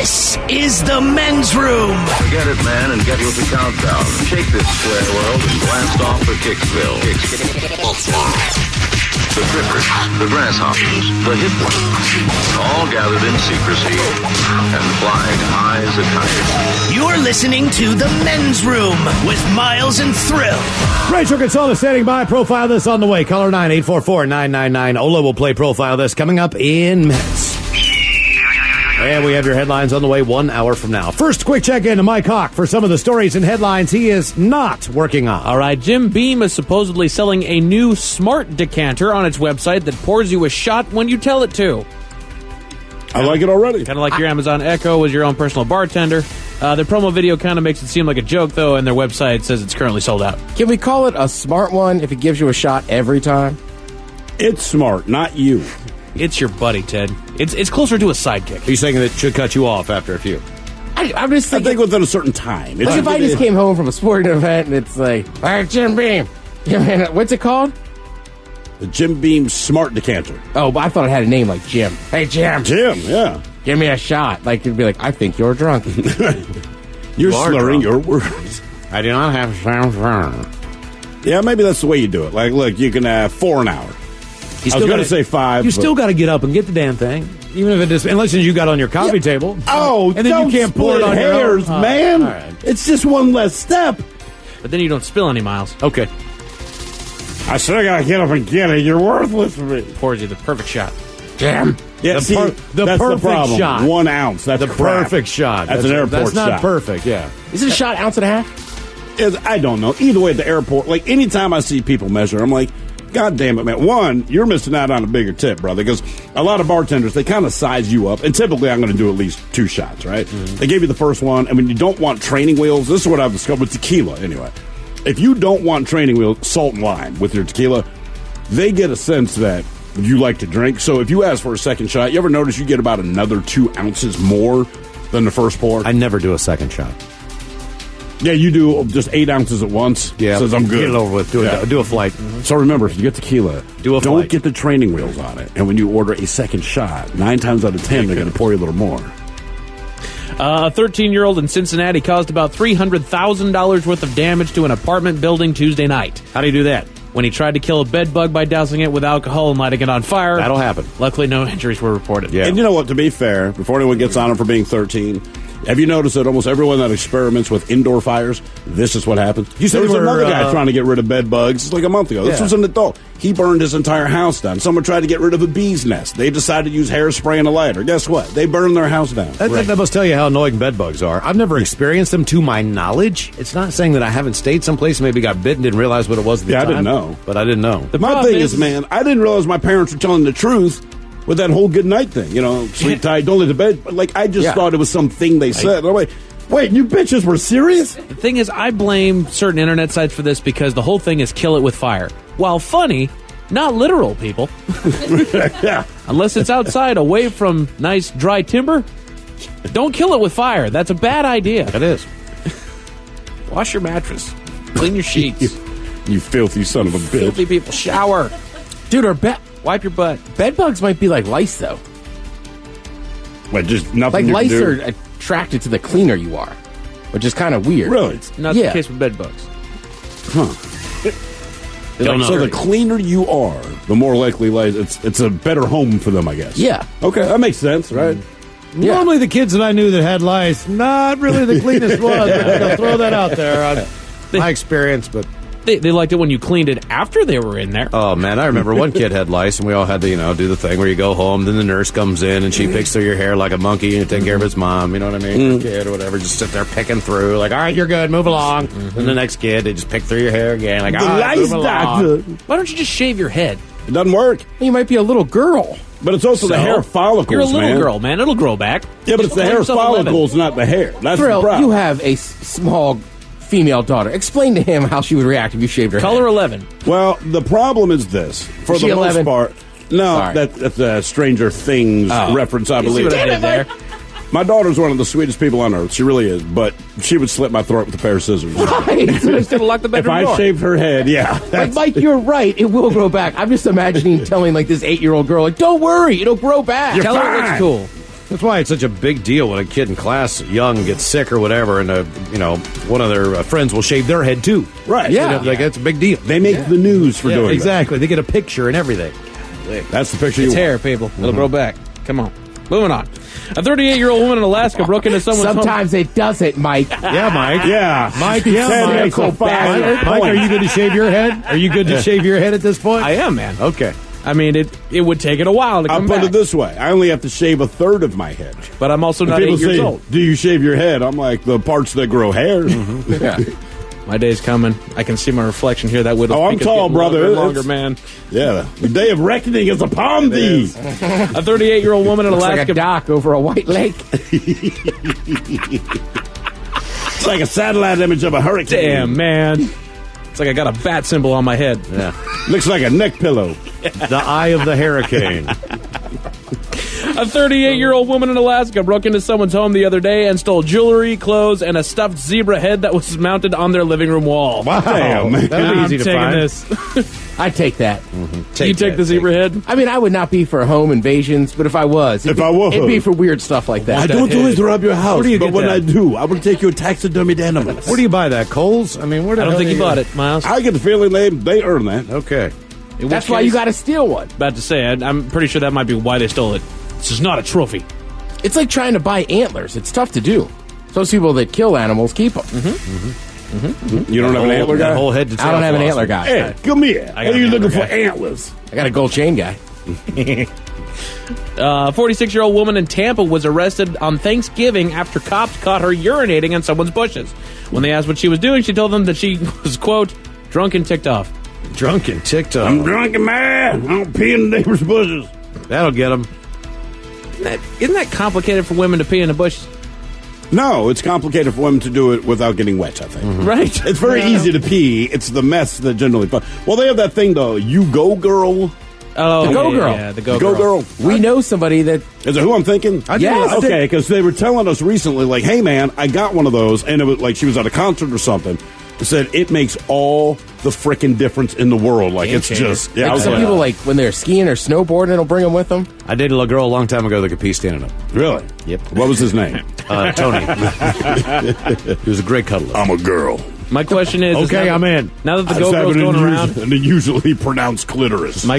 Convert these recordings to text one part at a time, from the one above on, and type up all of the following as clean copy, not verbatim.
This is the men's room. Forget it, man, and get with the countdown. Shake this square world and blast off for Kicksville. The trippers, the grasshoppers, the hip ones, all gathered in secrecy and flying high as a kite. You're listening to the men's room with Miles and Thrill. Rachel Consola standing by. Profile this on the way. Caller 9-844-999. Ola will play Profile This coming up in minutes. And we have your headlines on the way 1 hour from now. First, quick check-in to Mike Hawk for some of the stories and headlines he is not working on. All right, Jim Beam is supposedly selling a new smart decanter on its website that pours you a shot when you tell it to. I like it already. Kind of like your Amazon Echo with your own personal bartender. Their promo video kind of makes it seem like a joke, though, and their website says it's currently sold out. Can we call it a smart one if it gives you a shot every time? It's smart, not you. It's your buddy, Ted. It's closer to a sidekick. Are you saying that it should cut you off after a few? I'm just thinking, I think within a certain time. like if I just came home from a sporting event and it's like, all right, Jim Beam. What's it called? The Jim Beam Smart Decanter. Oh, but I thought it had a name like Jim. Hey, Jim. Jim, yeah. Give me a shot. Like, it'd be like, I think you're drunk. You're slurring your words. I do not have sound. Yeah, maybe that's the way you do it. Like, look, you can have 4 an hour. I was going to say 5. You still got to get up and get the damn thing, even if it is, unless you got on your coffee table. Oh, and then don't you can't pour it on hairs, your own. man. All right. It's just one less step. But then you don't spill any, Miles. Okay. I still got to get up and get it. You're worthless for me. Pours you the perfect shot. Jim. Yeah, The see, perfect that's the problem. shot. 1 ounce. That's The crap. perfect shot. That's an airport That's not shot. perfect, yeah. Is it a shot ounce and a half? I don't know. Either way, at the airport, like anytime I see people measure, I'm like, God damn it, man. One, you're missing out on a bigger tip, brother, because a lot of bartenders, they kind of size you up. And typically, I'm going to do at least 2 shots, right? Mm-hmm. They gave you the first one. And when you don't want training wheels, this is what I've discovered with tequila, anyway. If you don't want training wheels, salt and lime with your tequila, they get a sense that you like to drink. So if you ask for a second shot, you ever notice you get about another 2 ounces more than the first pour? I never do a second shot. Yeah, you do just 8 ounces at once. Yeah, says I'm good. Get it over with. Do a flight. Mm-hmm. So remember, if you get tequila, don't flight. get the training wheels on it. And when you order a second shot, 9 times out of 10, they're going to pour you a little more. A 13-year-old in Cincinnati caused about $300,000 worth of damage to an apartment building Tuesday night. How do you do that? When he tried to kill a bed bug by dousing it with alcohol and lighting it on fire. That'll happen. Luckily, no injuries were reported. Yeah. And you know what, to be fair, before anyone gets on him for being 13, have you noticed that almost everyone that experiments with indoor fires, this is what happens? You said there was there were, another guy trying to get rid of bed bugs like a month ago. This was an adult. He burned his entire house down. Someone tried to get rid of a bee's nest. They decided to use hairspray and a lighter. Guess what? They burned their house down. That must tell you how annoying bed bugs are. I've never experienced them to my knowledge. It's not saying that I haven't stayed someplace, maybe got bitten, didn't realize what it was at the time. I didn't know. But I didn't know. My thing is, man, I didn't realize my parents were telling the truth with that whole good night thing. You know, sleep tight, don't let the bed. Like, I just thought it was something they said. I'm like, wait, you bitches were serious? The thing is, I blame certain internet sites for this because the whole thing is kill it with fire. While funny, not literal, people. Yeah. Unless it's outside, away from nice dry timber, don't kill it with fire. That's a bad idea. It is. Wash your mattress. Clean your sheets. You filthy son of a bitch. Filthy people. Shower. Dude, Wipe your butt. bed bugs might be like lice, though. Wait, just nothing Like you lice can do? are attracted to the cleaner you are, which is kind of weird. Really? Not the case with bed bugs. Don't know. So the cleaner you are, the more likely it's a better home for them, I guess. Yeah. Okay, that makes sense, right? Yeah. Normally the kids that I knew that had lice, not really the cleanest ones. I'm going to throw that out there. My experience, but... They liked it when you cleaned it after they were in there. Oh, man, I remember one kid had lice, and we all had to, do the thing where you go home, then the nurse comes in, and she picks through your hair like a monkey, and you take care of his mom, you know what I mean? Kid or whatever, just sit there picking through, like, all right, you're good, move along. Then the next kid, they just pick through your hair again, like, all right, lice move doctor. along. Why don't you just shave your head? It doesn't work. You might be a little girl. But it's also the hair follicles, You're a little man. girl, man. It'll grow back. Yeah, but it's the hair follicles, not the hair. That's the Thrill, problem. you have a small female daughter. Explain to him how she would react if you shaved her Color head. 11. Well, the problem is this. For Is the she most 11? part, no, Sorry. that's a Stranger Things reference, I You see believe. what I did there? My daughter's one of the sweetest people on earth. She really is. But she would slit my throat with a pair of scissors. Right. Just gonna lock the If bedroom I door. shaved her head, yeah. Like, Mike, you're right. It will grow back. I'm just imagining telling, like, this 8-year-old girl, like, don't worry, it'll grow back. You're Tell her it fine. looks cool. That's why it's such a big deal when a kid in class, young, gets sick or whatever, and one of their friends will shave their head too. Right. Yeah. Like that's a big deal. They make the news for doing exactly. They get a picture and everything. that. That's the picture you It's want. hair, people. It'll grow back. Come on. Moving on. A 38-year-old woman in Alaska broke into someone's home. Sometimes it doesn't, Mike. Yeah, Mike. Yeah. Mike, Ted Mike. makes a fine Mike, are point. you good to shave your head? Are you good to shave your head at this point? I am, man. Okay. I mean, it would take it a while to I'll come put back. it this way. I only have to shave a third of my head. But I'm also When not 8 people years say, old. do you shave your head? I'm like, the parts that grow hair. Yeah. My day's coming. I can see my reflection here. That widow's Oh, I'm peak is tall, getting brother. Longer, man. Yeah. The day of reckoning is upon thee. A 38-year-old woman in Looks Alaska. like a dock over a white lake. It's like a satellite image of a hurricane. Damn, man. It's like I got a bat symbol on my head. Yeah. Looks like a neck pillow. The eye of the hurricane. A 38-year-old woman in Alaska broke into someone's home the other day and stole jewelry, clothes, and a stuffed zebra head that was mounted on their living room wall. Wow. Damn, man. That'd be I'm easy to taking find. this. I'd take that. You take the zebra head? I mean, I would not be for home invasions, but if I was, it'd It'd be for weird stuff like that. I don't always rob your house, Where do you but get when that? I do, I will take your taxidermied animals. Where do you buy that? Kohl's? I mean, where the I don't hell think do you bought it, Miles. I get the feeling they earn that. Okay. In which That's why you case- got to steal one. About to say, I'm pretty sure that might be why they stole it. This is not a trophy. It's like trying to buy antlers. It's tough to do. Those people that kill animals keep them. You don't have an antler That guy? whole head to tail I don't have an philosophy. antler guy. Hey, come here. I What got are you an looking antler for antlers? I got a gold chain guy. A 46-year-old woman in Tampa was arrested on Thanksgiving after cops caught her urinating on someone's bushes. When they asked what she was doing, she told them that she was, quote, drunk and ticked off. Drunk and ticked off. I'm drunk and mad. I don't pee in the neighbor's bushes. That'll get them. Isn't that complicated for women to pee in the bushes? No, it's complicated for women to do it without getting wet, I think. Right. It's very easy to pee. It's the mess that generally... Well, they have that thing, though. You go, girl. Oh, The Go Girl. Yeah, the Go Go, Girl. girl. We know somebody that. Is it who I'm thinking? Yes. Okay, because they were telling us recently, like, hey, man, I got one of those, and it was like she was at a concert or something. Said it makes all the frickin' difference in the world. Like, it's changer. just... Yeah, I Like was some like, people, like when they're skiing or snowboarding, it'll bring them with them. I dated a girl a long time ago that could pee standing up. really? Yep. What was his name? Tony. He was a great cuddler. I'm a girl. My question is... Okay, now, I'm in. Now that the I Go just have Girl's an going around... an unusually pronounced clitoris. My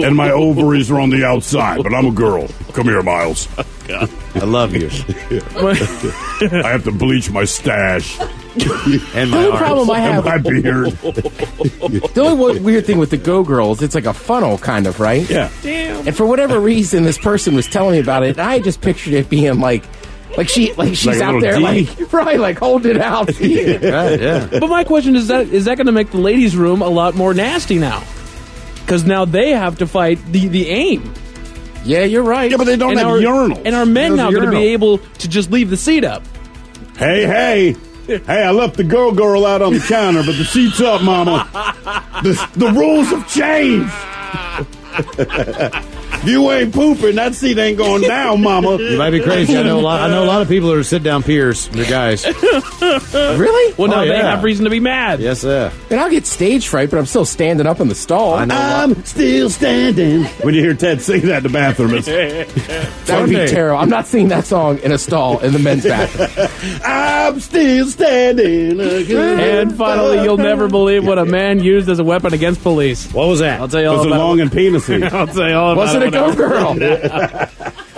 And my ovaries are on the outside, but I'm a girl. Come here, Miles. I love you. I have to bleach my stash And The my only arms. problem I and have, my beard. the only weird thing with the Go Girls, it's like a funnel, kind of, right? Yeah. And for whatever reason, this person was telling me about it, and I just pictured it being like she's Like a out little there, D? like holding it out. Right, yeah. But my question is that going to make the ladies' room a lot more nasty now? Because now they have to fight the aim. Yeah, you're right. Yeah, but they don't And have our, urinals. and our men There's now a going to be urinal. able to just leave the seat up. Hey, I left the Go Girl out on the counter, but the seat's up, Mama. The rules have changed. If you ain't pooping, that seat ain't going down, Mama. You might be crazy. I know a lot of people that are sit down peers. They're guys. Really? Well, now Oh, they yeah. have reason to be mad. Yes, sir. And I'll get stage fright, but I'm still standing up in the stall. I know. I'm still standing. When you hear Ted sing that in the bathroom, it's, That would be Okay. terrible. I'm not singing that song in a stall in the men's bathroom. I'm still standing. And finally, you'll never believe what a man used as a weapon against police. What was that? I'll tell you all Was it about long and penisy? I'll tell you all about Was it a Go Girl?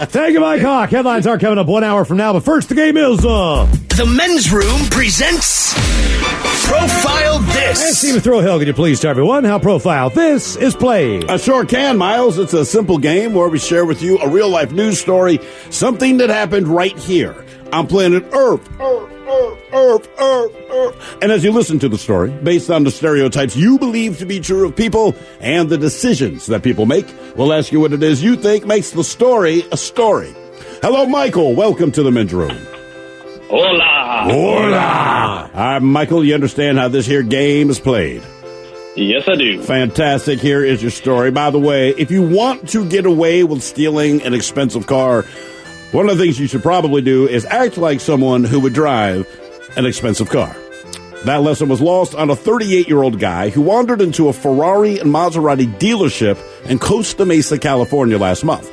Thank you, Mike Hawk. Headlines are coming up 1 hour from now, but first, the game is The Men's Room presents Profile Hey, This. Stephen Throwhill, could you please tell everyone how Profile This is played? I sure can, Miles. It's a simple game where we share with you a real-life news story, something that happened right here on planet Earth. And as you listen to the story, based on the stereotypes you believe to be true of people and the decisions that people make, we'll ask you what it is you think makes the story a story. Hello, Michael. Welcome to the Men's Room. Hola. Hola. All right, Michael, you understand how this here game is played. Yes, I do. Fantastic. Here is your story. By the way, if you want to get away with stealing an expensive car, one of the things you should probably do is act like someone who would drive an expensive car. That lesson was lost on a 38-year-old guy who wandered into a Ferrari and Maserati dealership in Costa Mesa, California last month.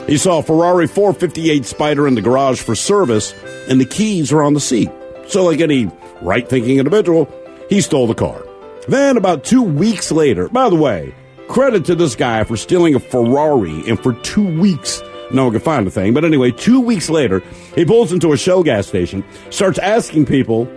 He saw a Ferrari 458 Spider in the garage for service, and the keys are on the seat. So like any right-thinking individual, he stole the car. Then about 2 weeks later, by the way, credit to this guy for stealing a Ferrari, and for 2 weeks, no one could find a thing. But anyway, 2 weeks later, he pulls into a Shell gas station, starts asking people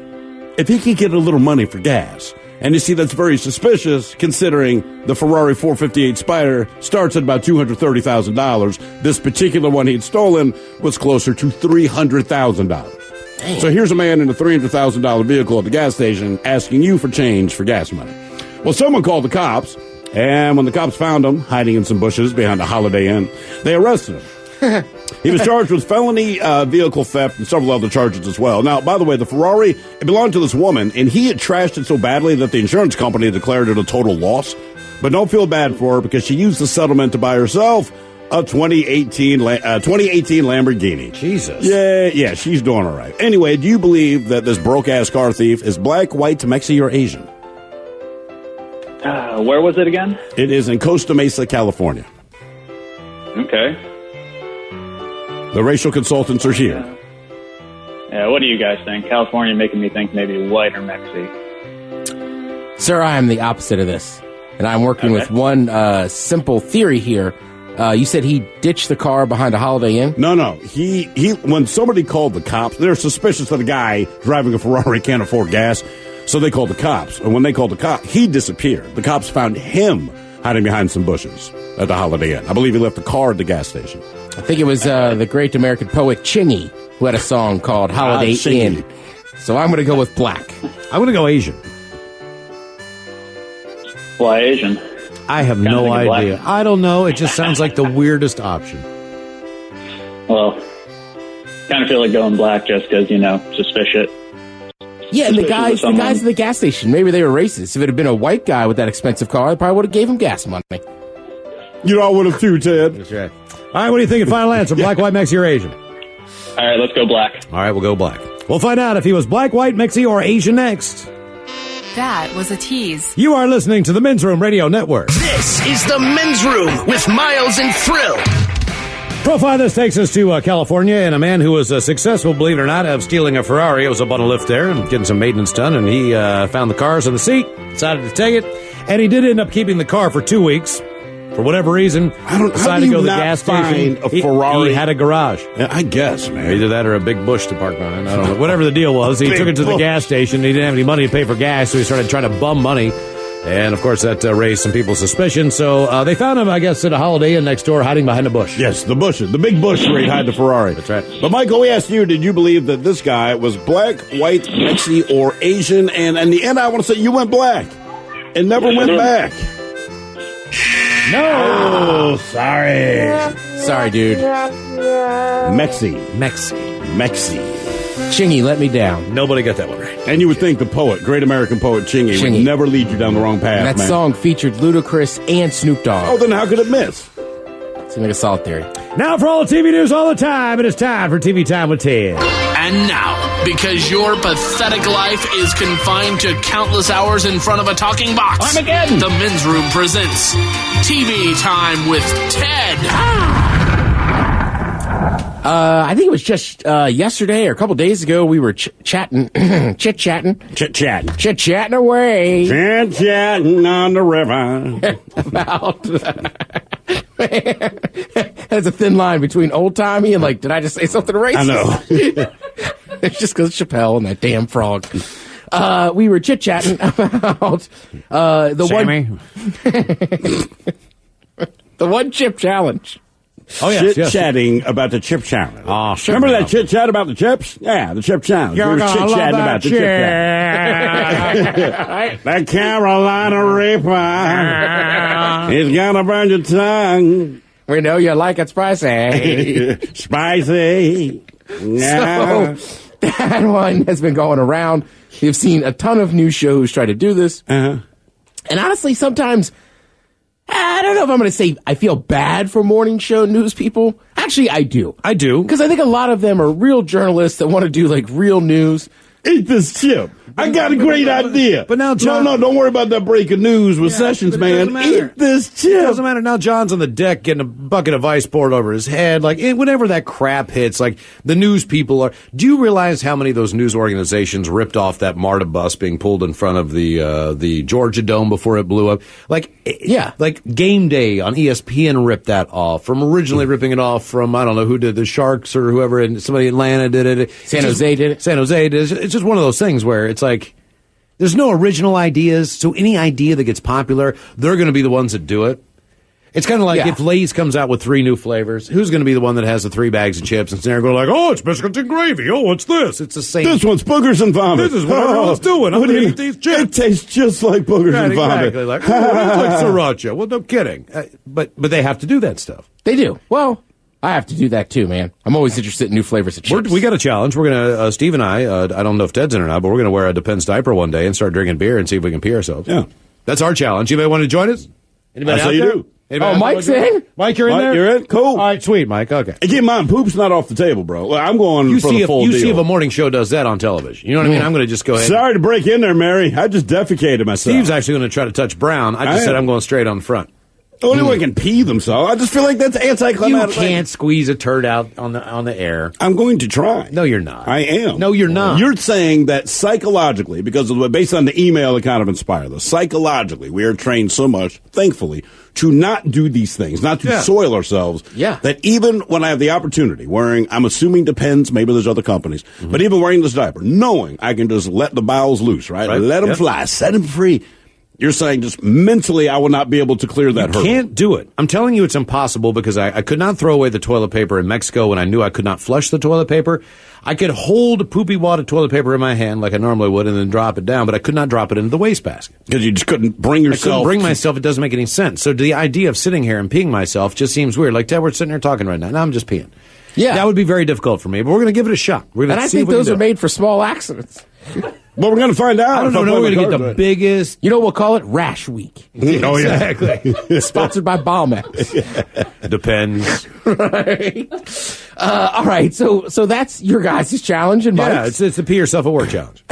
if he could get a little money for gas. And you see, that's very suspicious, considering the Ferrari 458 Spider starts at about $230,000. This particular one he'd stolen was closer to $300,000. So here's a man in a $300,000 vehicle at the gas station asking you for change for gas money. Well, someone called the cops, and when the cops found him hiding in some bushes behind a Holiday Inn, they arrested him. He was charged with felony vehicle theft and several other charges as well. Now, by the way, the Ferrari, it belonged to this woman, and he had trashed it so badly that the insurance company declared it a total loss. But don't feel bad for her, because she used the settlement to buy herself a 2018 Lamborghini. Jesus. Yeah, she's doing all right. Anyway, do you believe that this broke-ass car thief is black, white, Mexi, or Asian? Where was it again? It is in Costa Mesa, California. Okay. The racial consultants are here. Yeah, what do you guys think? California making me think maybe white or Mexi. Sir, I am the opposite of this. And I'm working with one simple theory here. You said he ditched the car behind a Holiday Inn? No. He when somebody called the cops, they're suspicious that a guy driving a Ferrari can't afford gas, so they called the cops. And when they called the cops, he disappeared. The cops found him hiding behind some bushes at the Holiday Inn. I believe he left the car at the gas station. I think it was the great American poet Chingy who had a song called Holiday Inn. So I'm going to go with black. I'm going to go Asian. Why Asian? I have no idea. Black. I don't know. It just sounds like the weirdest option. Well, kind of feel like going black just because, suspicious. Yeah, and the guys at the gas station, maybe they were racist. If it had been a white guy with that expensive car, they probably would have gave him gas money. You know, I would have too, Ted. That's right. All right, what do you think? Final answer, black, white, Mexi, or Asian? All right, let's go black. All right, we'll go black. We'll find out if he was black, white, Mexi, or Asian next. That was a tease. You are listening to the Men's Room Radio Network. This is the Men's Room with Miles and Thrill. Profile this takes us to California, and a man who was successful, believe it or not, of stealing a Ferrari. It was up on a lift there and getting some maintenance done, and he found the cars on the seat, decided to take it, and he did end up keeping the car for 2 weeks. For whatever reason, decided to go to the gas station. A Ferrari? He had a garage. Yeah, I guess, man. Either that or a big bush to park behind. I don't know. Whatever the deal was, he took it to the gas station. He didn't have any money to pay for gas, so he started trying to bum money. And, of course, that raised some people's suspicion. So they found him, I guess, at a Holiday Inn next door hiding behind a bush. Yes, the bushes. The big bush where he'd hide the Ferrari. That's right. But, Michael, we asked you, did you believe that this guy was black, white, Mexi, or Asian? And in the end, I want to say you went black and never went back. No! Oh, sorry. Sorry, dude. Mexi. Chingy let me down. Nobody got that one right. And you would think the poet, great American poet Chingy, would never lead you down the wrong path, And that man. song featured Ludacris and Snoop Dogg. Oh, then how could it miss? Seems like a solid theory. Now for all the TV news all the time, it is time for TV Time with Ted. And now, because your pathetic life is confined to countless hours in front of a talking box, Armageddon! The Men's Room presents TV Time with Ted. I think it was just yesterday or a couple days ago we were chit-chatting away. Chit-chatting on the river. About there's a thin line between old-timey and, like, did I just say something racist? I know. It's just because Chappelle and that damn frog. We were chit-chatting about the one chip challenge. Oh, yes, Chit-chatting about the chip challenge. Oh, sure. Remember that chit-chat about the chips? Yeah, the chip challenge. You're we were gonna love chit-chatting that about the chip challenge. That Carolina Reaper is gonna burn your tongue. We know you like it spicy. Spicy. Yeah. So, that one has been going around. You've seen a ton of new shows try to do this. Uh-huh. And honestly, sometimes, I don't know if I'm going to say I feel bad for morning show news people. Actually, I do. I do. Because I think a lot of them are real journalists that want to do, like, real news. Eat this chip. I got a great idea. But now, John, no, don't worry about that breaking news with Sessions, man. Eat this chip. It doesn't matter. Now John's on the deck getting a bucket of ice poured over his head. Like, whenever that crap hits, like, the news people are... Do you realize how many of those news organizations ripped off that MARTA bus being pulled in front of the Georgia Dome before it blew up? Like, yeah. Like, Game Day on ESPN ripped that off from originally ripping it off from, I don't know who did, the Sharks or whoever, and somebody in Atlanta did it. San Jose did it. It's just one of those things where it's like, there's no original ideas, so any idea that gets popular, they're going to be the ones that do it. It's kind of like if Lay's comes out with 3 new flavors, who's going to be the one that has the 3 bags of chips and they're going like, oh, it's biscuits and gravy. Oh, what's this? It's the same. This one's boogers and vomit. This is what everyone's doing. I'm going to eat these chips. It tastes just like boogers and vomit. Exactly. Like, oh, it's like sriracha. Well, no kidding. But they have to do that stuff. They do. Well, I have to do that too, man. I'm always interested in new flavors of chips. We got a challenge. We're going to, Steve and I don't know if Ted's in or not, but we're going to wear a Depends diaper one day and start drinking beer and see if we can pee ourselves. Yeah. That's our challenge. Anybody want to join us? Anybody That's how you do. Anybody Mike's in? Mike, you're in there? You're in? Cool. All right, sweet, Mike. Okay. And keep in mind, poop's not off the table, bro. I'm going for the full deal. You see if a morning show does that on television. You know what I mean? I'm going to just go ahead. Sorry to break in there, Mary. I just defecated myself. Steve's actually going to try to touch Brown. I just said I'm going straight on the front. Anyone can pee themselves. I just feel like that's anticlimactic. You can't squeeze a turd out on the air. I'm going to try. No, you're not. I am. No, you're not. You're saying that psychologically, because of based on the email that kind of inspired us, psychologically, we are trained so much, thankfully, to not do these things, not to soil ourselves. Yeah. That even when I have the opportunity, wearing, I'm assuming Depends, maybe there's other companies, but even wearing this diaper, knowing I can just let the bowels loose, right? Let them fly, set them free. You're saying just mentally I will not be able to clear that hurdle. Can't do it. I'm telling you it's impossible because I could not throw away the toilet paper in Mexico when I knew I could not flush the toilet paper. I could hold poopy wad of toilet paper in my hand like I normally would and then drop it down, but I could not drop it into the wastebasket. Because you just couldn't bring yourself. I couldn't bring myself. It doesn't make any sense. So the idea of sitting here and peeing myself just seems weird. Like, Ted, we're sitting here talking right now. Now I'm just peeing. Yeah. That would be very difficult for me, but we're going to give it a shot. We're going to see I think those are made for small accidents. Well, we're going to find out. I don't know. We're going to get the biggest. You know, we'll call it Rash Week. Oh, yeah. Exactly. Sponsored by Balmax. Depends. Right. All right. So that's your guys' challenge and Mike's. Yeah, it's the pee yourself at work challenge.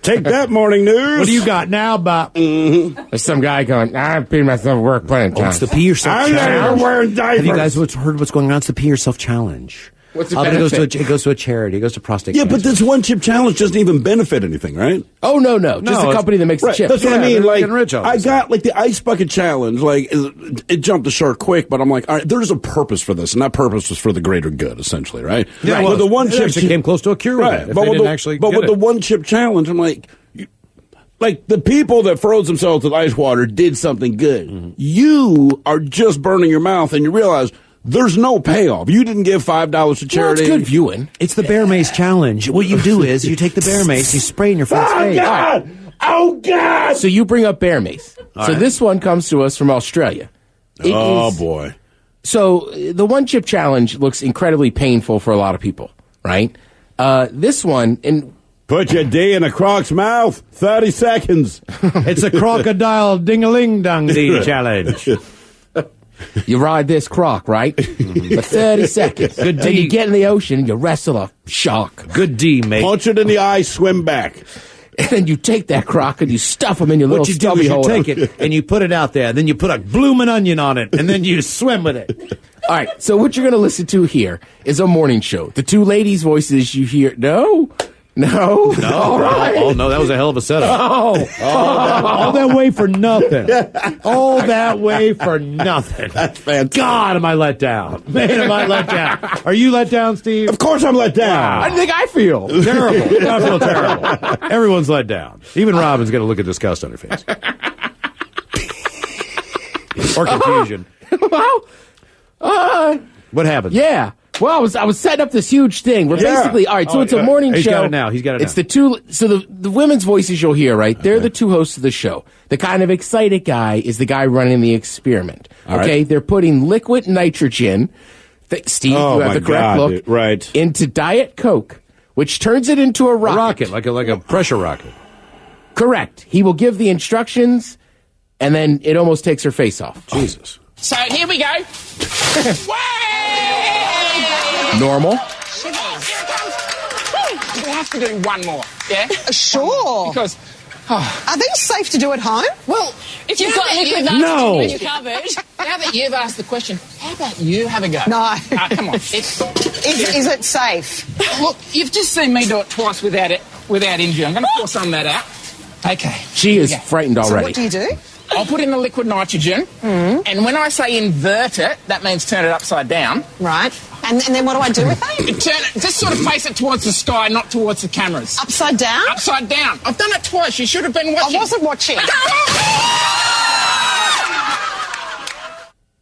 Take that, morning news. What do you got now, Bob? There's some guy going, I'm peeing myself at work playing time. It's the pee yourself I'm challenge. never wearing diapers. Have you guys heard what's going on? It's the pee yourself challenge. What's the It goes benefit? to a charity. It goes to prostate Yeah, cancer. but this one chip challenge doesn't even benefit anything, right? Oh, no. Just a company that makes the Right, chips. that's what I Yeah, mean. they're Like, getting rich on I this. got like the ice bucket challenge. Like, it jumped the shark quick, but I'm like, all right, there's a purpose for this, and that purpose was for the greater good, essentially, right? Yeah, Right. well, But the one it chip actually came close to a cure with right? that, if But they with didn't the, actually but get with it. the one chip challenge, I'm like. Like, the people that froze themselves with ice water did something good. Mm-hmm. You are just burning your mouth, and you realize there's no payoff. You didn't give $5 to Well, charity. it's good viewing. It's the bear mace challenge. What you do is you take the bear mace, you spray in your friend's Oh, face. God! Oh, God! So you bring up bear mace. So this one comes to us from Australia. It Oh, is- boy. So the one chip challenge looks incredibly painful for a lot of people, right? This one, and Put your D in a croc's mouth. 30 seconds. It's a crocodile ding-a-ling-dong-dee challenge. you ride this croc, right? For 30 seconds. Good Then you D. get in the ocean and you wrestle a shark. Good D, mate. Punch it in the eye, swim back. And then you take that croc and you stuff him in your little What you do stubby is you hole. take it and you put it out there. Then you put a bloomin' onion on it, and then you swim with it. All right, so what you're going to listen to here is a morning show. The two ladies' voices you hear. No. All right. Oh, no, that was a hell of a setup. Oh. All that way for nothing. All that way for nothing. That's fantastic. God, am I let down? Man, am I let down? Are you let down, Steve? Of course I'm let down. I think I feel. Terrible. I feel terrible. Everyone's let down. Even Robin's going to look at disgust on her face. Or confusion. Well, What happened? yeah. Well, I was setting up this huge thing. We're Yeah. basically, all right, so Oh, it's a morning he's show. got it now. He's got it It's now. the two, so the women's voices you'll hear, right? They're the two hosts of the show. The kind of excited guy is the guy running the experiment. All Okay? right. They're putting liquid nitrogen, Steve, Oh, you have my the correct God, look, dude. Right. into Diet Coke, which turns it into a A rocket. rocket, like a pressure rocket. Correct. He will give the instructions, and then it almost takes her face off. Jesus. So here we go. Normal. We have to do one more. Yeah? Sure. Because... Are these safe to do at home? Well, If you've got liquid No. nitrogen in your cupboard. now that you've asked the question, how about you have a go? No. Come on. Is it safe? Look, you've just seen me do it twice without injury. I'm going to pour some of that out. Okay. She is frightened So already. what do you do? I'll put in the liquid nitrogen, and when I say invert it, that means turn it upside down. Right. And then what do I do with it? You turn it, just sort of face it towards the sky, not towards the cameras. Upside down? Upside down. I've done it twice. You should have been watching. I wasn't watching.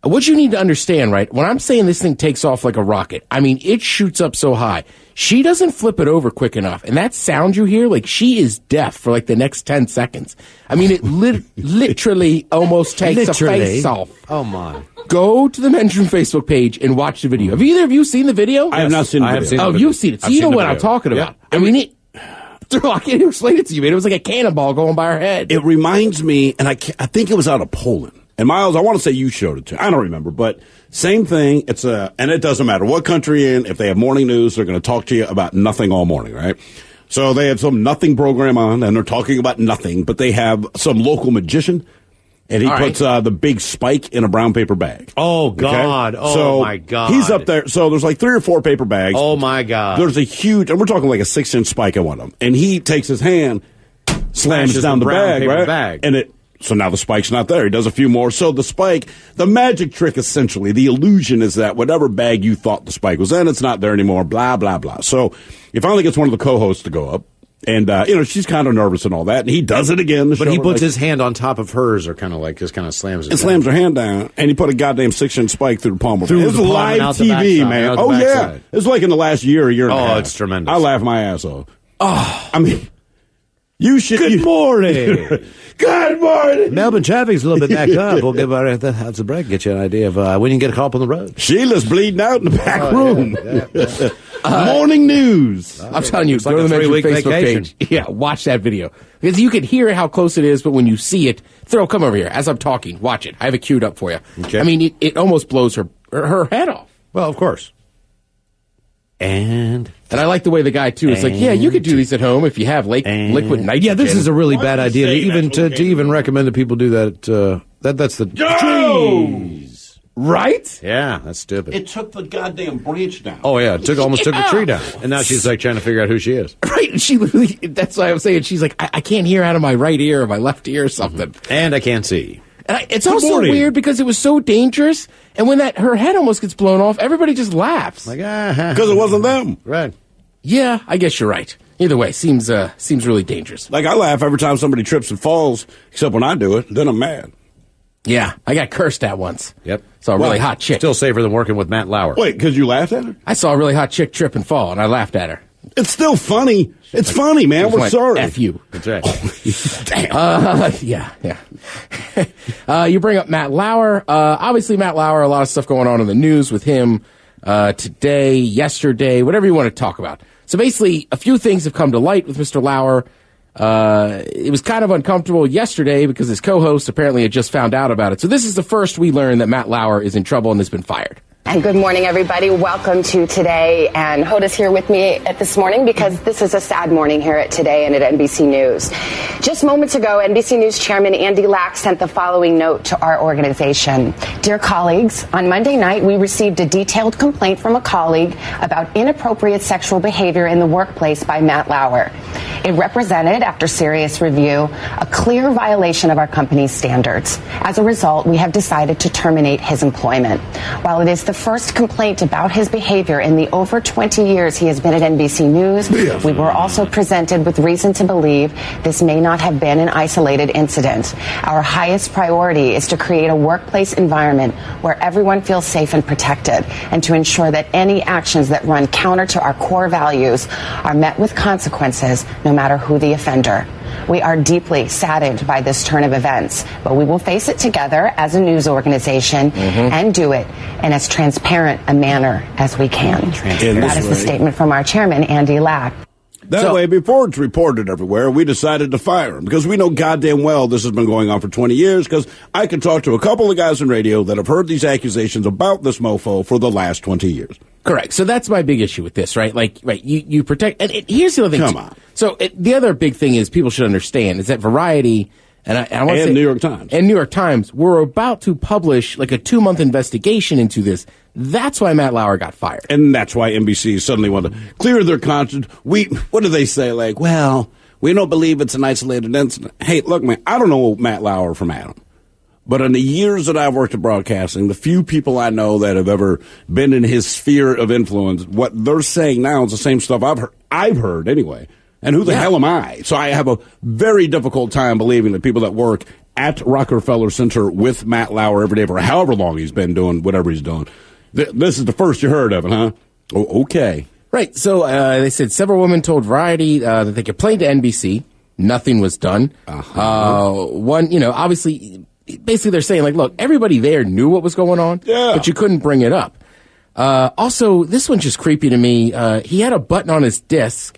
What you need to understand, right? When I'm saying this thing takes off like a rocket, I mean, it shoots up so high. She doesn't flip it over quick enough. And that sound you hear, like, she is deaf for like the next 10 seconds. I mean, it literally almost takes a face off. Oh, my. Go to the Men's Room Facebook page and watch the video. Have either of you seen the video? I have not seen the video. Oh, you've seen it. So you know what I'm talking about. Yeah. I mean, I can't even explain it to you, man. It was like a cannonball going by her head. It reminds me, and I think it was out of Poland. And Miles, I want to say you showed it to. I don't remember, but same thing. And it doesn't matter what country you're in. If they have morning news, they're going to talk to you about nothing all morning, right? So they have some nothing program on, and they're talking about nothing. But they have some local magician, and he puts the big spike in a brown paper bag. Oh, God. Okay? Oh, my God. He's up there. So there's like 3 or 4 paper bags. Oh, my God. There's a huge, and we're talking like a 6-inch spike in one of them. And he takes his hand, slams down the bag, right? And so now the spike's not there. He does a few more. So the spike, the magic trick essentially, the illusion is that whatever bag you thought the spike was in, it's not there anymore, blah, blah, blah. So he finally gets one of the co-hosts to go up. And, she's kind of nervous and all that. And he does it again. But he puts his hand on top of hers or kind of like, just kind of slams it and down. slams her hand down. And he put a goddamn 6-inch spike through the palm of her hand. It was palm live and out the TV, backside, man. out the Oh, yeah. backside. It's like in the last year and a half. Oh, it's tremendous. I laughed my ass off. Oh, I mean, you should. Good morning. Good morning. Melbourne traffic's a little bit backed up. We'll give our that's a break. Get you an idea of when you can get caught up on the road. Sheila's bleeding out in the back room. Morning news. I'm telling you, like go to a the Men's Room 3-week Facebook vacation. page. Yeah, watch that video. Because you can hear how close it is, but when you see it, come over here. As I'm talking, watch it. I have it queued up for you. Okay. I mean, it almost blows her head off. Well, of course. And I like the way the guy, too, is like, yeah, you could do these at home if you have liquid nitrogen. yeah, this is a really bad idea to even recommend that people do that. That's the Jeez. Right? Yeah, that's stupid. It took the goddamn branch down. Oh yeah, almost took the tree down, and now she's like trying to figure out who she is. Right? She literally. That's why I was saying. She's like, I can't hear out of my right ear or my left ear or something, and I can't see. And it's also weird because it was so dangerous, and when her head almost gets blown off, everybody just laughs. Like because it wasn't them. Right. Yeah, I guess you're right. Either way, seems really dangerous. Like I laugh every time somebody trips and falls, except when I do it. Then I'm mad. Yeah, I got cursed at once. Yep. Saw a really hot chick. Still safer than working with Matt Lauer. Wait, because you laughed at her? I saw a really hot chick trip and fall, and I laughed at her. It's still funny. It's funny, man. We're sorry. F you. That's right. Damn. Yeah. You bring up Matt Lauer. Obviously, Matt Lauer, a lot of stuff going on in the news with him today, yesterday, whatever you want to talk about. So basically, a few things have come to light with Mr. Lauer. It was kind of uncomfortable yesterday because his co-host apparently had just found out about it. So this is the first we learned that Matt Lauer is in trouble and has been fired. And good morning, everybody. Welcome to Today. And Hoda's here with me this morning because this is a sad morning here at Today and at NBC News. Just moments ago, NBC News Chairman Andy Lack sent the following note to our organization. Dear colleagues, on Monday night, we received a detailed complaint from a colleague about inappropriate sexual behavior in the workplace by Matt Lauer. It represented, after serious review, a clear violation of our company's standards. As a result, we have decided to terminate his employment. While it is the first complaint about his behavior in the over 20 years he has been at NBC News, we were also presented with reason to believe this may not have been an isolated incident. Our highest priority is to create a workplace environment where everyone feels safe and protected, and to ensure that any actions that run counter to our core values are met with consequences, no matter who the offender. We are deeply saddened by this turn of events, but we will face it together as a news organization and do it in as transparent a manner as we can. That is the statement from our chairman, Andy Lack. That way, before it's reported everywhere, we decided to fire him because we know goddamn well this has been going on for 20 years because I can talk to a couple of guys on radio that have heard these accusations about this mofo for the last 20 years. Correct. So that's my big issue with this, right? Like, right, you protect, and here's the other thing. Come on. So the other big thing is people should understand is that Variety and I want to say New York Times and New York Times were about to publish like a 2-month investigation into this. That's why Matt Lauer got fired. And that's why NBC suddenly wanted to clear their conscience. What do they say? Like, well, we don't believe it's an isolated incident. Hey, look, man, I don't know Matt Lauer from Adam. But in the years that I've worked at broadcasting, the few people I know that have ever been in his sphere of influence, what they're saying now is the same stuff I've heard anyway. And who the hell am I? So I have a very difficult time believing that people that work at Rockefeller Center with Matt Lauer every day for however long he's been doing whatever he's doing. This is the first you heard of it, huh? Oh, okay. Right. So they said several women told Variety that they complained to NBC. Nothing was done. One, obviously, basically they're saying, like, look, everybody there knew what was going on, but you couldn't bring it up. Also, this one's just creepy to me. He had a button on his desk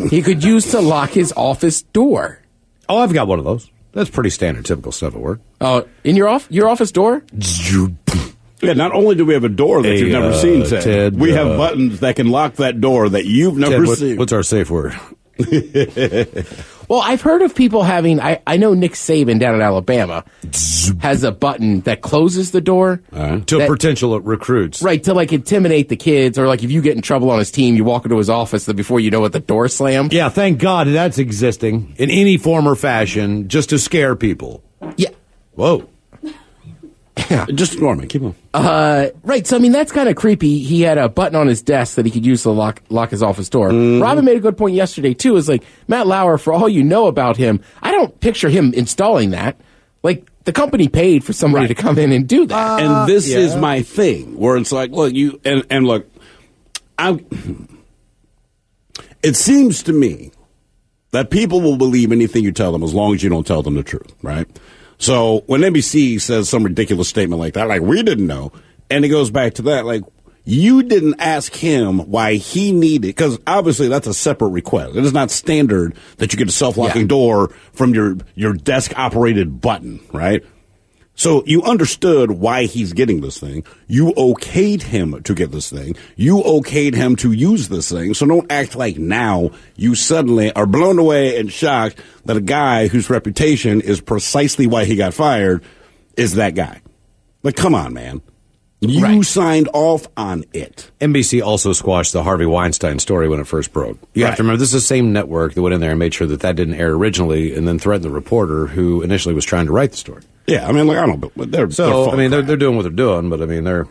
he could use to lock his office door. Oh, I've got one of those. That's pretty standard, typical stuff at work. Oh, in your office door? Yeah, not only do we have a door that you've never seen, Ted, we have buttons that can lock that door that you've never seen. What's our safe word? Well, I've heard of people having, I know Nick Saban down in Alabama has a button that closes the door. To potential recruits. Right, to like intimidate the kids, or like if you get in trouble on his team, you walk into his office before you know it, the door slams. Yeah, thank God that's existing in any form or fashion just to scare people. Yeah. Whoa. Yeah. Just ignore me. Keep on. Right. So, I mean, that's kind of creepy. He had a button on his desk that he could use to lock his office door. Robin made a good point yesterday, too, is like, Matt Lauer, for all you know about him, I don't picture him installing that. Like, the company paid for somebody to come in and do that. And this is my thing, where it's like, look, look, it seems to me that people will believe anything you tell them as long as you don't tell them the truth, right? So when NBC says some ridiculous statement like that, like, we didn't know, and it goes back to that, like, you didn't ask him why he needed, because obviously that's a separate request. It is not standard that you get a self-locking door from your desk-operated button, right? So you understood why he's getting this thing. You okayed him to get this thing. You okayed him to use this thing. So don't act like now you suddenly are blown away and shocked that a guy whose reputation is precisely why he got fired is that guy. Like, come on, man. You signed off on it. NBC also squashed the Harvey Weinstein story when it first broke. You have to remember, this is the same network that went in there and made sure that didn't air originally and then threatened the reporter who initially was trying to write the story. Yeah, I mean, like, I don't know, but they're doing what they're doing, but I mean, I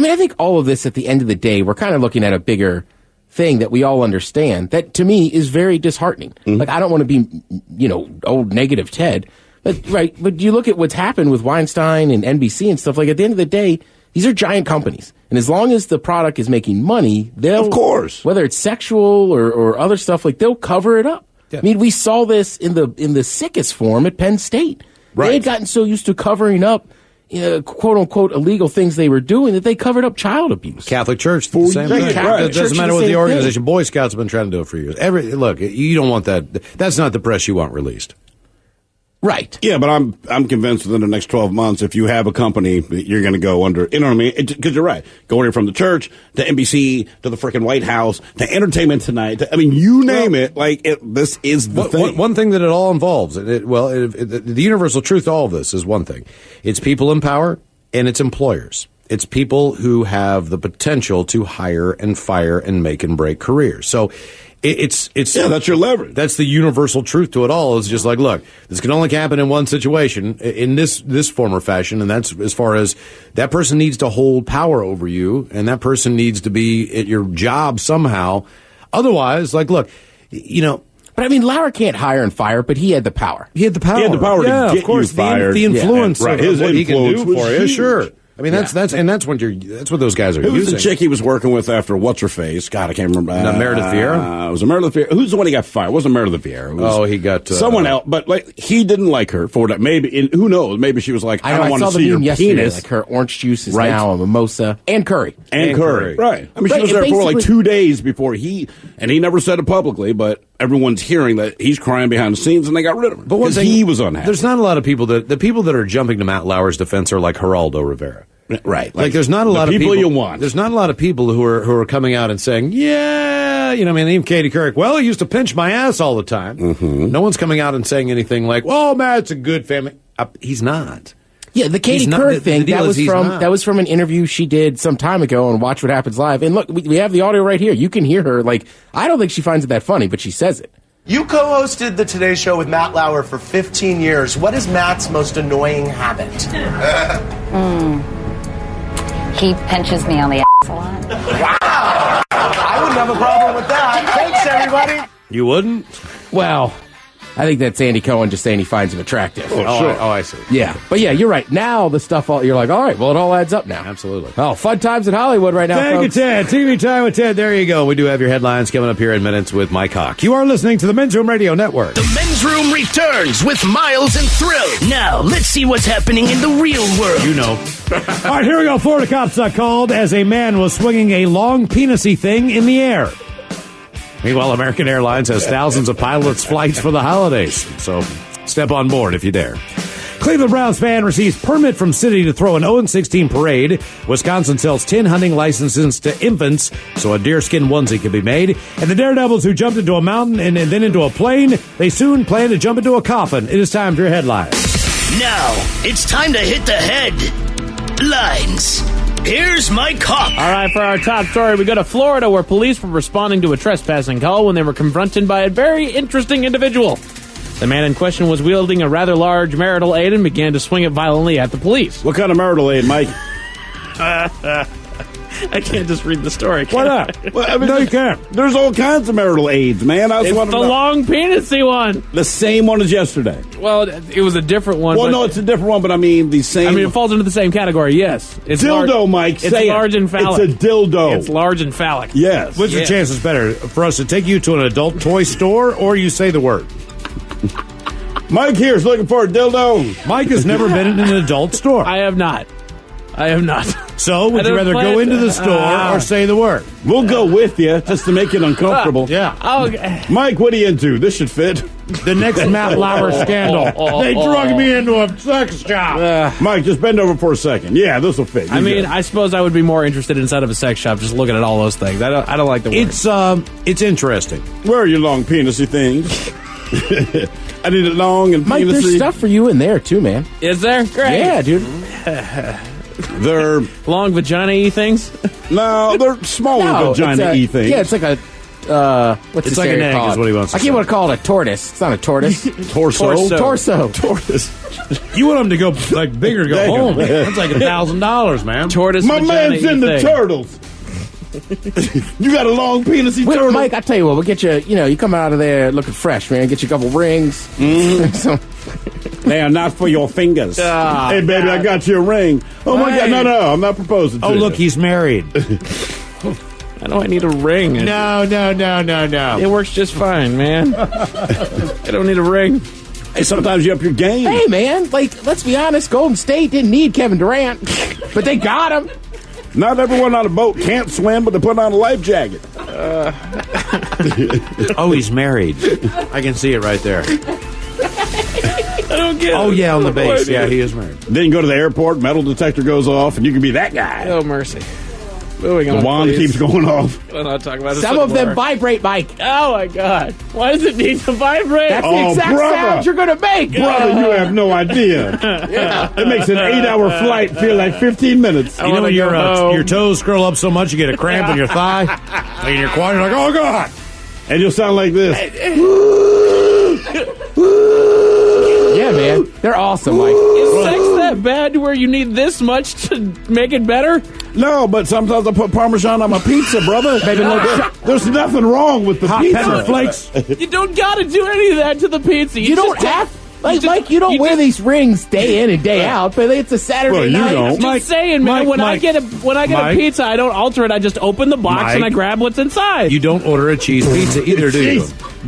mean, I think all of this at the end of the day, we're kind of looking at a bigger thing that we all understand that to me is very disheartening. Like, I don't want to be, old negative Ted, but you look at what's happened with Weinstein and NBC and stuff, like, at the end of the day, these are giant companies. And as long as the product is making money, they'll, of course, whether it's sexual or other stuff, like, they'll cover it up. Yeah. I mean, we saw this in the sickest form at Penn State. They had gotten so used to covering up, quote unquote, illegal things they were doing that they covered up child abuse. Catholic Church, the same thing. It doesn't matter what the organization. Boy Scouts have been trying to do it for years. Look, you don't want that. That's not the press you want released. Right. Yeah, but I'm convinced within the next 12 months, if you have a company, you're going to go under, you know what I mean? Because you're right. Going from the church to NBC to the freaking White House to Entertainment Tonight. You name it. Like, this is the thing. One thing that it all involves, the universal truth to all of this is one thing. It's people in power and it's employers. It's people who have the potential to hire and fire and make and break careers. So it's that's your leverage. That's the universal truth to it all. It's just like, look, this can only happen in one situation, in this form or fashion, and that's as far as that person needs to hold power over you, and that person needs to be at your job somehow. Otherwise, like, look, But I mean, Lauer can't hire and fire, but he had the power. He had the power. He had the power to get of course, you fired. The influence, his what influence he can do for you, sure. I mean, that's what those guys are Who was using. the chick he was working with after What's Her Face? God, I can't remember. Meredith Vieira? Was it Meredith Vieira? Who's the one he got fired? It wasn't Meredith Vieira. It was he got someone else. But like, he didn't like her for that. Maybe, and who knows? Maybe she was like, I don't want to see your penis. Like her orange juice is now a mimosa and curry. And curry. Right. I mean, she was there for like 2 days before he never said it publicly, but everyone's hearing that he's crying behind the scenes, and they got rid of him. But one thing, he was unhappy. There's not a lot of people the people that are jumping to Matt Lauer's defense are like Geraldo Rivera. Right. Like there's not a lot of people you want. There's not a lot of people who are coming out and saying, yeah, I mean, even Katie Couric, well, he used to pinch my ass all the time. Mm-hmm. No one's coming out and saying anything like, oh, Matt's a good family. He's not. Yeah, the Katie Couric thing, that was from an interview she did some time ago on Watch What Happens Live. And look, we have the audio right here. You can hear her. Like, I don't think she finds it that funny, but she says it. You co-hosted the Today Show with Matt Lauer for 15 years. What is Matt's most annoying habit? He pinches me on the ass a lot. Wow! I wouldn't have a problem with that. Thanks, everybody. You wouldn't? Well, I think that's Andy Cohen just saying he finds him attractive. Oh, sure. I see. Yeah. But yeah, you're right. Now the stuff, you're like, all right, well, it all adds up now. Absolutely. Oh, fun times in Hollywood right now, Thank folks. you, Ted. TV Time with Ted. There you go. We do have your headlines coming up here in minutes with Mike Hawk. You are listening to the Men's Room Radio Network. The Men's Room returns with Miles and Thrill. Now, let's see what's happening in the real world. You know. All right, here we go. Florida cops called as a man was swinging a long penis-y thing in the air. Meanwhile, American Airlines has thousands of pilots' flights for the holidays. So step on board if you dare. Cleveland Browns fan receives permit from city to throw an 0-16 parade. Wisconsin sells 10 hunting licenses to infants so a deerskin onesie can be made. And the Daredevils who jumped into a mountain and then into a plane, they soon plan to jump into a coffin. It is time for your headlines. Now, it's time to hit the headlines. Here's Mike Hawk. All right, for our top story, we go to Florida, where police were responding to a trespassing call when they were confronted by a very interesting individual. The man in question was wielding a rather large marital aid and began to swing it violently at the police. What kind of marital aid, Mike? I can't just read the story. Why not? Well, I mean, no, you can't. There's all kinds of marital aids, man. It's the long penis-y one. The same one as yesterday. Well, it was a different one. Well, no, it's a different one, but I mean the same. I mean, it falls into the same category, yes. It's dildo, large, Mike. It's large and phallic. It's a dildo. It's large and phallic. Yes. Which the chances better for us to take you to an adult toy store or you say the word? Mike here's looking for a dildo. Mike has never been in an adult store. I have not. So, would you rather go into the store or say the word? We'll go with you just to make it uncomfortable. Yeah. Okay. Mike, what are you into? This should fit. The next Matt Lauer scandal. They drug me into a sex shop. Mike, just bend over for a second. Yeah, this will fit. I mean, I suppose I would be more interested inside of a sex shop just looking at all those things. I don't like the word. It's interesting. Where are your long penisy things? I need it long and Mike, penisy. there's stuff for you in there, too, man. Is there? Great. Yeah, dude. They're long vagina-y things? No, they're smaller vagina-y things. Yeah, it's like a what's it's the like an egg called? is what he wants to I keep want to call it a tortoise. It's not a tortoise. Torso. You want them to go like bigger, go home. That's like $1,000, man. Tortoise. My man's into turtles. You got a long penisy turtle. Mike, I tell you what, we'll get you. You know, you come out of there looking fresh, man. Get you a couple rings. They are not for your fingers. Hey, baby, I got you a ring. Oh my God, no, I'm not proposing. Oh, look, he's married. I know I need a ring. No. It works just fine, man. I don't need a ring. Hey, sometimes you up your game. Hey, man, like, let's be honest, Golden State didn't need Kevin Durant, but they got him. Not everyone on a boat can't swim, but they put on a life jacket. Oh, he's married. I can see it right there. I don't get it. Oh, yeah, on the base. Yeah, he is married. Then you go to the airport, metal detector goes off, and you can be that guy. Oh, mercy. Moving on, the wand please. keeps going off. We'll not talk about this Some of them anymore. vibrate, Mike. Oh, my God. Why does it need to vibrate? That's the exact sound you're going to make. Brother, you have no idea. Yeah. It makes an 8-hour flight feel like 15 minutes. You know when your toes curl up so much you get a cramp in your thigh? Like in your quad, you're like, oh, God. And you'll sound like this. Yeah, man. They're awesome, Mike. Is sex that bad to where you need this much to make it better? No, but sometimes I put Parmesan on my pizza, brother. Baby, look, there's nothing wrong with the hot pizza. pepper flakes. You don't got to do any of that to the pizza. You don't have. Mike, you don't wear these rings day in and day out, but it's a Saturday night. I'm just saying, man. When I get a pizza, I don't alter it. I just open the box and I grab what's inside. You don't order a cheese pizza either, do you?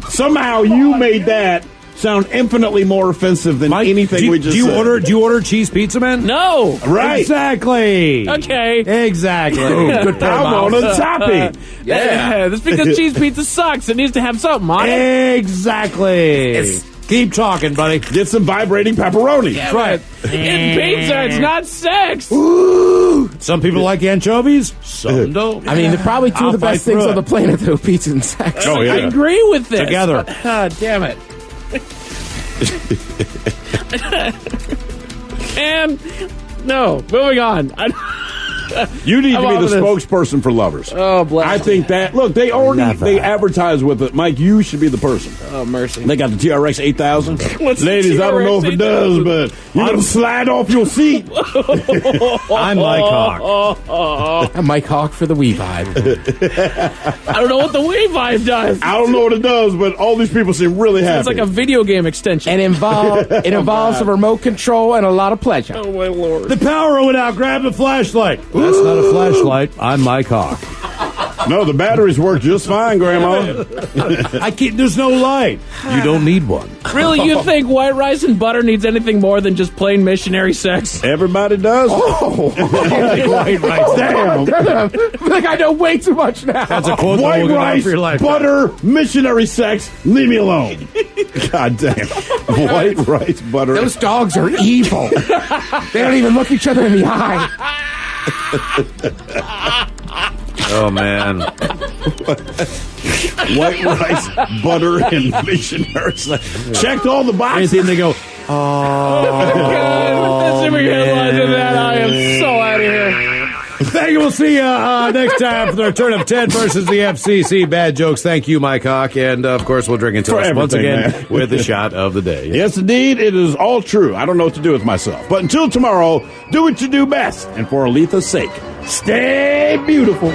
Somehow you made that sound infinitely more offensive than anything we just said. Do you order cheese pizza, man? No. Right. Exactly. Okay. Exactly. Good I'm on a topic. Yeah. That's because cheese pizza sucks. It needs to have something on it. Exactly. Keep talking, buddy. Get some vibrating pepperoni. Yeah, right. It's pizza. It's not sex. Ooh. Some people like anchovies. Some don't. I mean, they're probably two of the best things on the planet, though, pizza and sex. Oh, yeah. I agree with this. Together. God damn it. And no, moving on. You need to be the spokesperson for lovers. Oh, bless. I think that. Look, they advertise with it. Mike, you should be the person. Oh, mercy. They got the TRX 8000. What's Ladies, the I don't know if it does, 8000? but you're going to slide off your seat. I'm Mike Hawk. I'm Mike Hawk for the Wii Vibe. I don't know what the Wii Vibe does. I don't know what it does, but all these people seem really happy. It's like a video game extension. And it involves a remote control and a lot of pleasure. Oh, my Lord. The power went out. Grab the flashlight. That's not a flashlight. I'm Mike Hawk. No, the batteries work just fine, Grandma. There's no light. You don't need one. Really, you think white rice and butter needs anything more than just plain missionary sex? Everybody does. Oh, White rice. Damn. I feel like I know way too much now. That's a quote White that will go down rice, for your life. butter, missionary sex, leave me alone. God damn. White rice, butter. Those dogs are evil. They don't even look each other in the eye. Oh, man. White rice, butter, and missionary sex. Checked all the boxes. And they go, God, that's the headlines of that. I am so out of here. Thank you. We'll see you next time for the return of Ted versus the FCC. Bad jokes. Thank you, Mike Hawk. And, of course, we'll drink until us once again with the shot of the day. Yes, indeed. It is all true. I don't know what to do with myself. But until tomorrow, do what you do best. And for Aletha's sake, stay beautiful.